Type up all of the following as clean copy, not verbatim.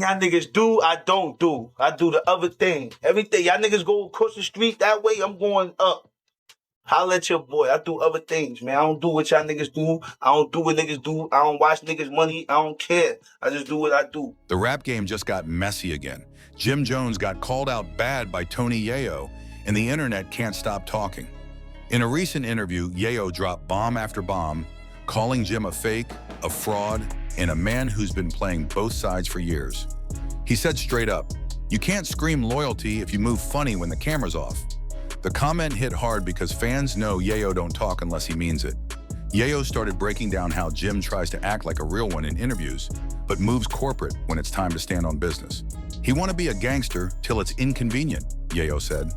Y'all niggas do, I don't do. I do the other thing. Everything. Y'all niggas go across the street that way, I'm going up. Holla at your boy. I do other things, man. I don't do what y'all niggas do. I don't do what niggas do. I don't watch niggas' money. I don't care. I just do what I do. The rap game just got messy again. Jim Jones got called out bad by Tony Yayo, and the internet can't stop talking. In a recent interview, Yayo dropped bomb after bomb, calling Jim a fake, a fraud, and a man who's been playing both sides for years. He said straight up, "You can't scream loyalty if you move funny when the camera's off." The comment hit hard because fans know Yayo don't talk unless he means it. Yayo started breaking down how Jim tries to act like a real one in interviews, but moves corporate when it's time to stand on business. He want to be a gangster till it's inconvenient, Yayo said.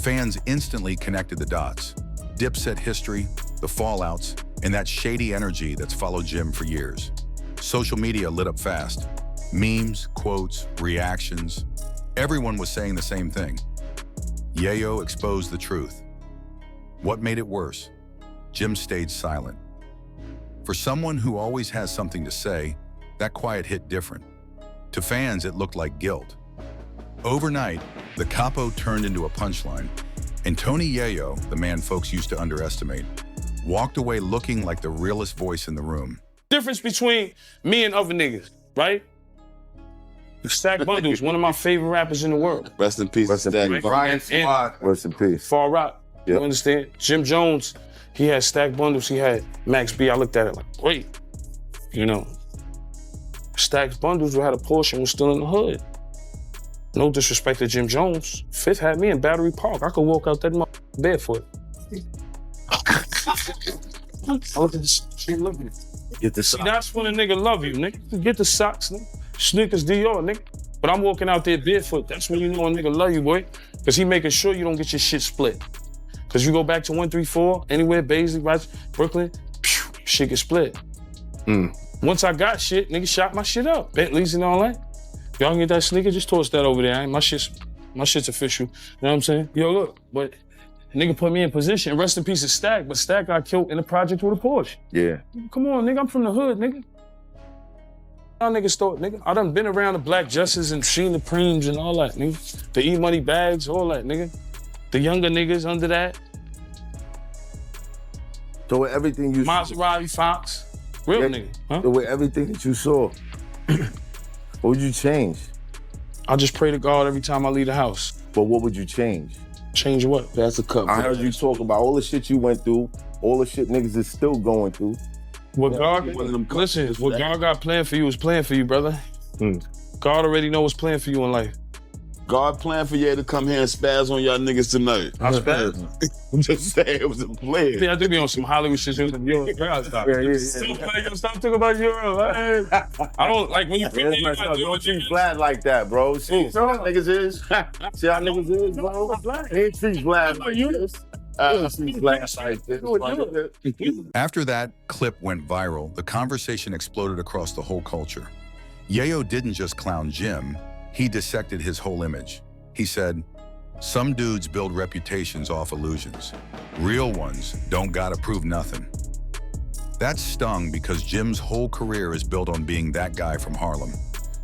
Fans instantly connected the dots. Dipset history, the fallouts, and that shady energy that's followed Jim for years. Social media lit up fast. Memes, quotes, reactions. Everyone was saying the same thing. Yayo exposed the truth. What made it worse? Jim stayed silent. For someone who always has something to say, that quiet hit different. To fans, it looked like guilt. Overnight, the capo turned into a punchline, and Tony Yayo, the man folks used to underestimate, walked away looking like the realest voice in the room. Difference between me and other niggas, right? Stack Bundles, one of my favorite rappers in the world. Rest in peace. Rest in peace. Rest in peace. Far Rock, Yep. you understand? Jim Jones, he had Stack Bundles, he had Max B. I looked at it like, wait, you know. Stack Bundles had a Porsche and was still in the hood. No disrespect to Jim Jones. Fifth had me in Battery Park. I could walk out that barefoot. I look at this shit, look at it. Get the See, socks. that's when a nigga love you, nigga. Get the socks, nigga. Sneakers Dior, nigga. But I'm walking out there barefoot. That's when you know a nigga love you, boy. Because he making sure you don't get your shit split. Because you go back to 134, anywhere, Baisley, right, Brooklyn, pew, shit get split. Once I got shit, nigga shot my shit up. Bentleys and all that. Y'all can get that sneaker, just toss that over there. My shit's official. You know what I'm saying? Yo, look, but nigga put me in position. Rest in peace of Stack, but Stack got killed in the project with a Porsche. Yeah. Come on, nigga, I'm from the hood, nigga. Y'all niggas thought, nigga. I done been around the Black Justice and seen the Preems and all that, nigga. The E-Money bags, all that, nigga. The younger niggas under that. So with everything you Maserati Fox. Real nigga, huh? So with everything that you saw, what would you change? I just pray to God every time I leave the house. But what would you change? Change what? That's a cup. I heard you talk about all the shit you went through, all the shit niggas is still going through. What God, listen, what God got planned for you is planned for you, brother. God already know what's planned for you in life. God planned for you to come here and spaz on y'all niggas tonight. I spaz? I'm just saying, it was a plan. Yeah, I do be on some Hollywood shit. Stop. Stop talking about Euro. I don't like when you put me Don't treat Vlad like that, bro. See how niggas is? See how niggas is, bro? He ain't treat Vlad like this. After that clip went viral, the conversation exploded across the whole culture. Yayo didn't just clown Jim, he dissected his whole image. He said, "Some dudes build reputations off illusions. Real ones don't gotta prove nothing." That stung because Jim's whole career is built on being that guy from Harlem.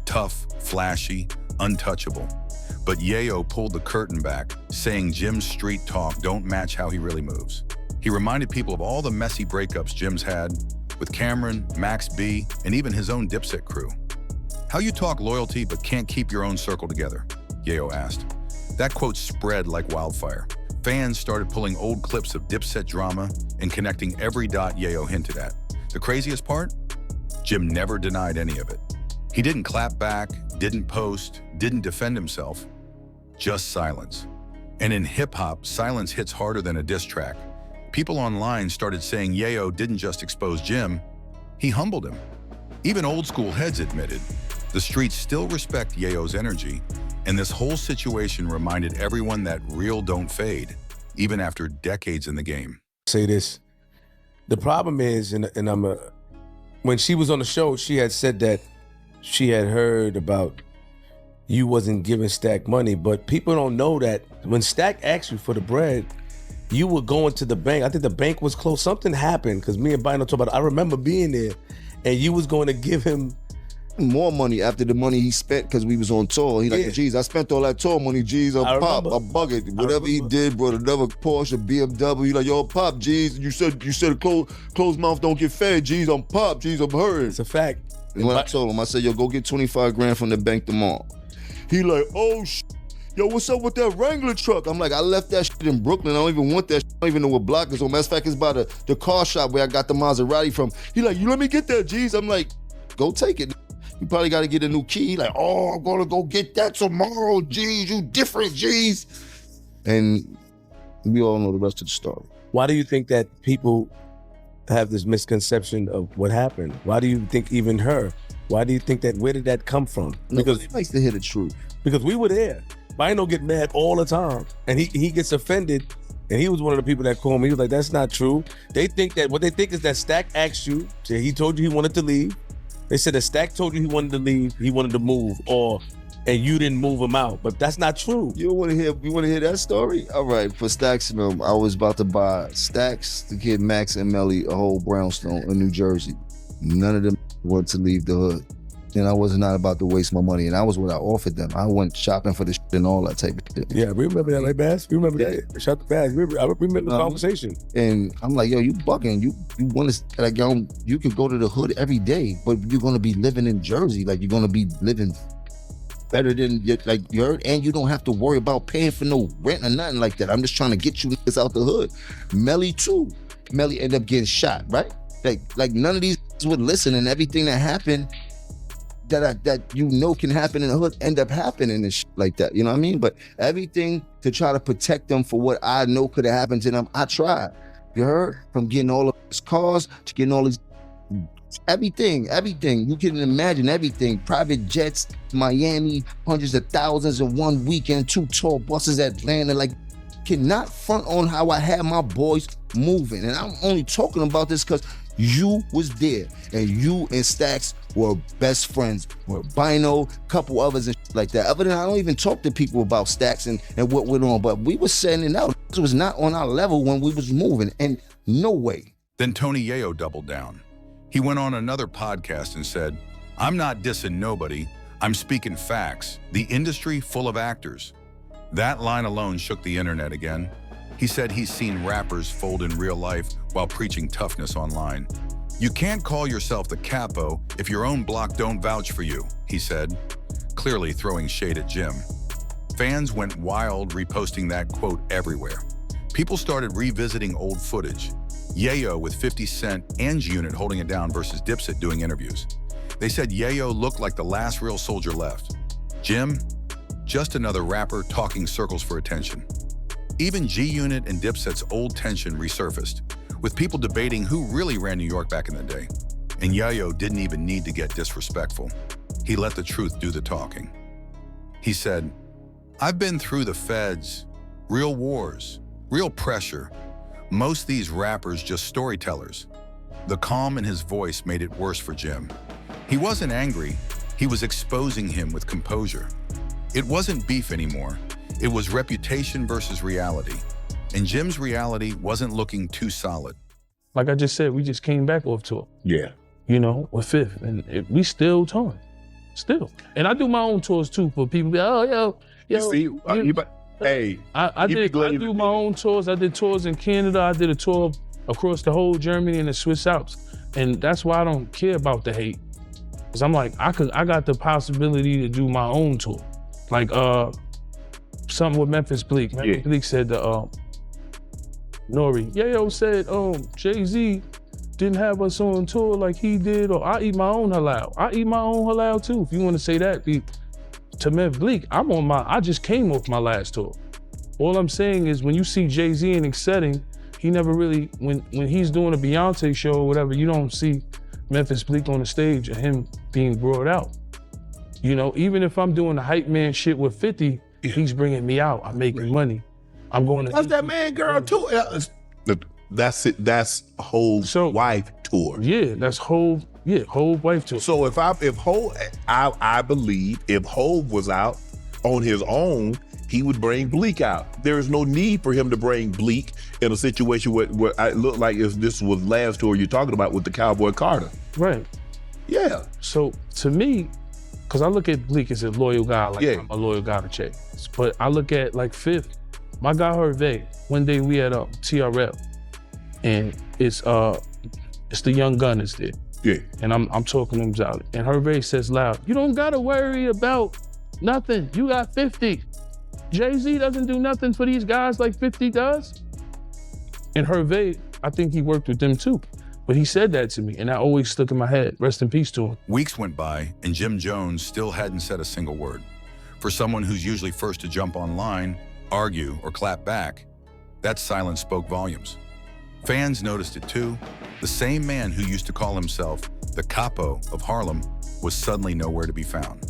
Tough, flashy, untouchable. But Yayo pulled the curtain back, saying Jim's street talk don't match how he really moves. He reminded people of all the messy breakups Jim's had with Cameron, Max B, and even his own Dipset crew. "How you talk loyalty but can't keep your own circle together?" Yayo asked. That quote spread like wildfire. Fans started pulling old clips of Dipset drama and connecting every dot Yayo hinted at. The craziest part? Jim never denied any of it. He didn't clap back, didn't post, didn't defend himself. Just silence. And in hip-hop, silence hits harder than a diss track. People online started saying Yayo didn't just expose Jim, he humbled him. Even old school heads admitted, the streets still respect Yayo's energy, and this whole situation reminded everyone that real don't fade, even after decades in the game. Say this, the problem is, when she was on the show, she had said that she had heard about you wasn't giving Stack money, but people don't know that when Stack asked you for the bread, you were going to the bank. I think the bank was closed. Something happened, because me and Bino talked about it. I remember being there, and you was going to give him more money after the money he spent because we was on tour. He like, geez, I spent all that tour money, geez, on Pop, I bug it. Whatever he did, brought another Porsche, BMW. He like, yo, Pop, geez, you said closed mouth don't get fed, geez, I'm Pop, geez, I'm hurting. It's a fact. And when I told him, I said, yo, go get 25 grand from the bank tomorrow. He like, oh, yo, what's up with that Wrangler truck? I'm like, I left that shit in Brooklyn. I don't even want that shit. I don't even know what block it's on. Matter of fact, it's by the car shop where I got the Maserati from. He like, you let me get that, geez. I'm like, go take it. You probably got to get a new key. He like, oh, I'm going to go get that tomorrow, geez. You different, geez. And we all know the rest of the story. Why do you think that people have this misconception of what happened? Why do you think even her? Why do you think that, where did that come from? Because he likes to hear the truth. Because we were there. Bino get mad all the time. And he gets offended. And he was one of the people that called me. He was like, that's not true. They think that, what they think is that Stack asked you, so he told you he wanted to leave. They said that Stack told you he wanted to leave, he wanted to move, and you didn't move him out. But that's not true. You want to hear that story? All right, for Stacks and them, I was about to buy Stacks to get Max and Melly a whole brownstone in New Jersey. None of them wanted to leave the hood. And I was not about to waste my money. And I was what I offered them. I went shopping for the shit and all that type of shit. Yeah, we remember that, like Bass. We remember that. Shout the Bass. I remember the conversation. And I'm like, yo, you bugging. You want to, like, yo, you can go to the hood every day, but you're going to be living in Jersey. Like, you're going to be living better than, like, you heard? And you don't have to worry about paying for no rent or nothing like that. I'm just trying to get you niggas out the hood. Melly, too. Melly ended up getting shot, right? Like none of these would listen, and everything that happened that you know can happen in the hood end up happening and shit like that, you know what I mean? But everything to try to protect them for what I know could have happened to them, I tried. You heard? From getting all of these cars to getting all these, everything. You can imagine everything. Private jets, Miami, hundreds of thousands in one weekend, 2 tour buses at Atlanta. Like, cannot front on how I had my boys moving. And I'm only talking about this because you was there, and you and Stacks were best friends. Were Bino, couple others and like that. Other than I don't even talk to people about Stacks and what went on, but we were sending out. It was not on our level when we was moving, and no way. Then Tony Yayo doubled down. He went on another podcast and said, I'm not dissing nobody, I'm speaking facts. The industry full of actors. That line alone shook the internet again. He said he's seen rappers fold in real life while preaching toughness online. You can't call yourself the capo if your own block don't vouch for you, he said, clearly throwing shade at Jim. Fans went wild reposting that quote everywhere. People started revisiting old footage. Yayo with 50 Cent and G-Unit holding it down versus Dipset doing interviews. They said Yayo looked like the last real soldier left. Jim, just another rapper talking circles for attention. Even G-Unit and Dipset's old tension resurfaced, with people debating who really ran New York back in the day. And Yayo didn't even need to get disrespectful. He let the truth do the talking. He said, I've been through the feds, real wars, real pressure. Most of these rappers just storytellers. The calm in his voice made it worse for Jim. He wasn't angry, he was exposing him with composure. It wasn't beef anymore. It was reputation versus reality. And Jim's reality wasn't looking too solid. Like I just said, we just came back off tour. Yeah. You know, with Fifth, and we still touring, still. And I do my own tours too for people. Be like, oh, yo. You see, hey. I do my own tours. I did tours in Canada. I did a tour across the whole Germany and the Swiss Alps. And that's why I don't care about the hate. Cause I'm like, I got the possibility to do my own tour. Like something with Memphis Bleak. Memphis Bleak said to Nori, Yayo said, Jay-Z didn't have us on tour like he did, or I eat my own halal. I eat my own halal too, if you want to say that. To Memphis Bleak, I just came off my last tour. All I'm saying is when you see Jay-Z in a setting, he never really, when he's doing a Beyonce show or whatever, you don't see Memphis Bleak on the stage and him being brought out. You know, even if I'm doing the hype man shit with 50, he's bringing me out. I'm making money. I'm going to. That's that man girl too. That's it. That's Hove's wife tour. Yeah, that's Hove. Yeah, Hove wife tour. So if Hove, I believe if Hove was out on his own, he would bring Bleak out. There is no need for him to bring Bleak in a situation where it looked like if this was last tour you're talking about with the Cowboy Carter. Right. Yeah. So to me, because I look at Bleak as a loyal guy, like Yeah. I'm a loyal guy to Che. But I look at like Fifth, my guy Hervé, one day we had TRL, and it's the young Gunners there. Yeah. And I'm talking to him about it. And Hervé says loud, you don't gotta worry about nothing. You got 50. Jay-Z doesn't do nothing for these guys like 50 does. And Hervé, I think he worked with them too. But he said that to me, and that always stuck in my head. Rest in peace to him. Weeks went by, and Jim Jones still hadn't said a single word. For someone who's usually first to jump online, argue, or clap back, that silence spoke volumes. Fans noticed it too. The same man who used to call himself the Capo of Harlem was suddenly nowhere to be found.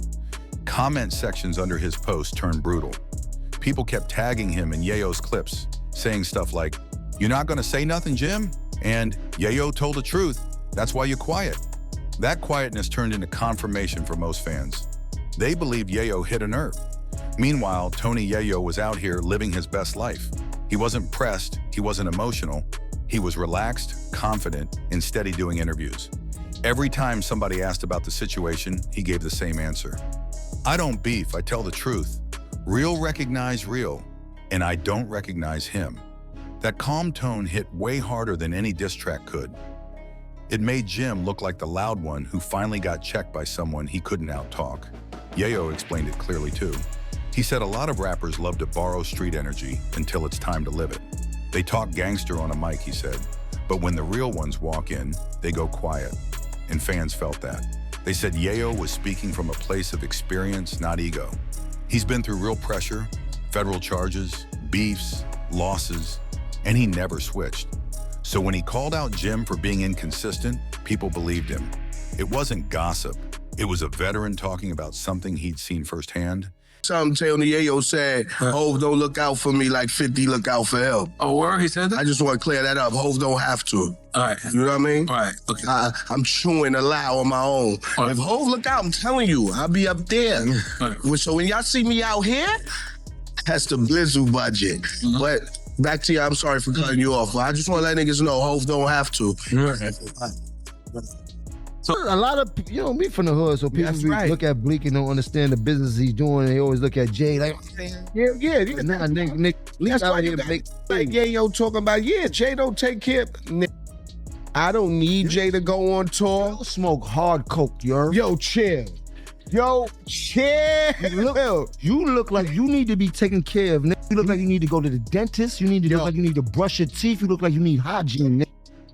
Comment sections under his post turned brutal. People kept tagging him in Yayo's clips, saying stuff like, "You're not gonna say nothing, Jim?" And "Yayo told the truth, that's why you're quiet." That quietness turned into confirmation for most fans. They believed Yayo hit a nerve. Meanwhile, Tony Yayo was out here living his best life. He wasn't pressed, he wasn't emotional. He was relaxed, confident, and steady doing interviews. Every time somebody asked about the situation, he gave the same answer. "I don't beef, I tell the truth. Real recognize real, and I don't recognize him." That calm tone hit way harder than any diss track could. It made Jim look like the loud one who finally got checked by someone he couldn't out-talk. Yayo explained it clearly too. He said a lot of rappers love to borrow street energy until it's time to live it. They talk gangster on a mic, he said, but when the real ones walk in, they go quiet. And fans felt that. They said Yayo was speaking from a place of experience, not ego. He's been through real pressure, federal charges, beefs, losses, and he never switched. So when he called out Jim for being inconsistent, people believed him. It wasn't gossip. It was a veteran talking about something he'd seen firsthand. Something Tony Yayo said, Hov don't look out for me like 50 look out for him. Oh, word? He said that? I just want to clear that up. Hov don't have to. All right. You know what I mean? All right. Okay. I'm chewing a lie on my own. All right. If Hov look out, I'm telling you, I'll be up there. All right. So when y'all see me out here, that's the Blizzle budget. Mm-hmm. But back to you, I'm sorry for cutting you off. But I just want to let niggas know Hov don't have to. So a lot of you know me from the hood, so people That's right. look at Bleak and don't understand the business he's doing. They always look at Jay like, Yeah. nah, Nick, That's out why here you got make like Yayo talking about, yeah, Jay don't take care. I don't need Jay to go on tour. Don't smoke hard coke, yo. Yo, chill. Yo, chill. You look like you need to be taken care of. Nick. You look like you need to go to the dentist. You need to look like you need to brush your teeth. You look like you need hygiene. Nick.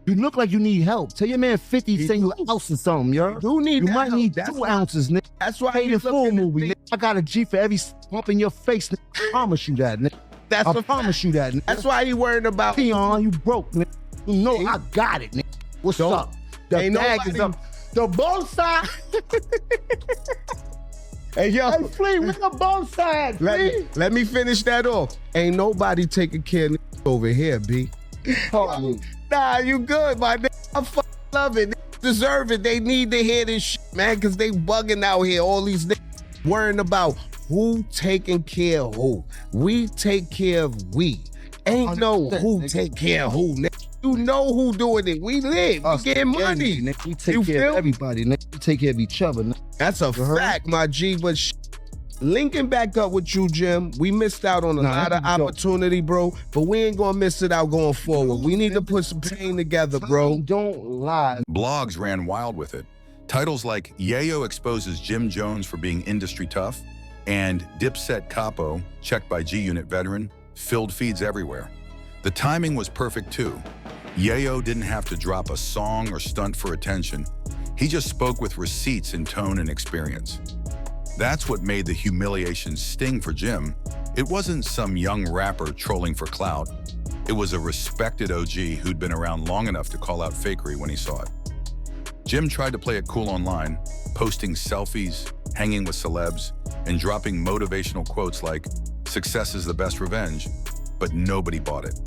You look like you need help. Tell your man 50 send you an ounce or something, yo. You might help. need That's 2 why- ounces, Nick. That's why Paid you in full movie, Nick. I got a G for every bump in your face, Nick. I promise you that, Nick. That's I a promise you that, Nick. That's why he worried about. Peon, you broke, Nick. You know I got it, Nick. What's up? The Ain't bag is nobody- up. The both sides. Hey, yo. Hey, Flea, where the both sides, Flea? Let me finish that off. Ain't nobody taking care of over here, B. Nah, you good, my nigga. I fucking love it. They deserve it. They need to hear this shit, man, because they bugging out here. All these niggas worrying about who taking care of who. We take care of we. Ain't no who take care of who, nigga. You know who doing it. We live. We getting money. Nick. We take You care feel? of everybody, Nick. We take care of each other, Nick. That's a fact, my G. But linking back up with you, Jim, we missed out on a lot of opportunity, bro. But we ain't gonna miss it out going forward. We need to put some pain together, bro. Don't lie. Blogs ran wild with it. Titles like Yayo exposes Jim Jones for being industry tough and Dipset Capo, checked by G-Unit veteran, filled feeds everywhere. The timing was perfect too. Yayo didn't have to drop a song or stunt for attention. He just spoke with receipts in tone and experience. That's what made the humiliation sting for Jim. It wasn't some young rapper trolling for clout. It was a respected OG who'd been around long enough to call out fakery when he saw it. Jim tried to play it cool online, posting selfies, hanging with celebs, and dropping motivational quotes like, "Success is the best revenge," but nobody bought it.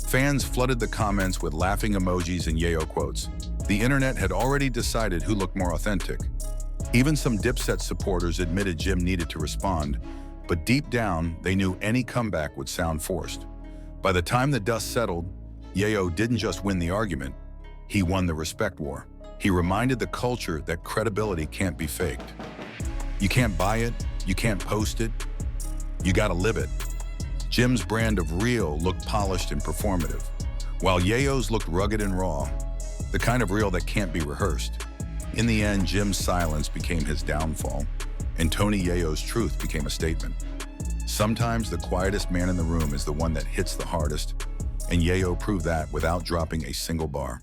Fans flooded the comments with laughing emojis and Yayo quotes. The internet had already decided who looked more authentic. Even some Dipset supporters admitted Jim needed to respond, but deep down, they knew any comeback would sound forced. By the time the dust settled, Yayo didn't just win the argument, he won the respect war. He reminded the culture that credibility can't be faked. You can't buy it, you can't post it, you gotta live it. Jim's brand of real looked polished and performative, while Yayo's looked rugged and raw, the kind of real that can't be rehearsed. In the end, Jim's silence became his downfall, and Tony Yayo's truth became a statement. Sometimes the quietest man in the room is the one that hits the hardest, and Yayo proved that without dropping a single bar.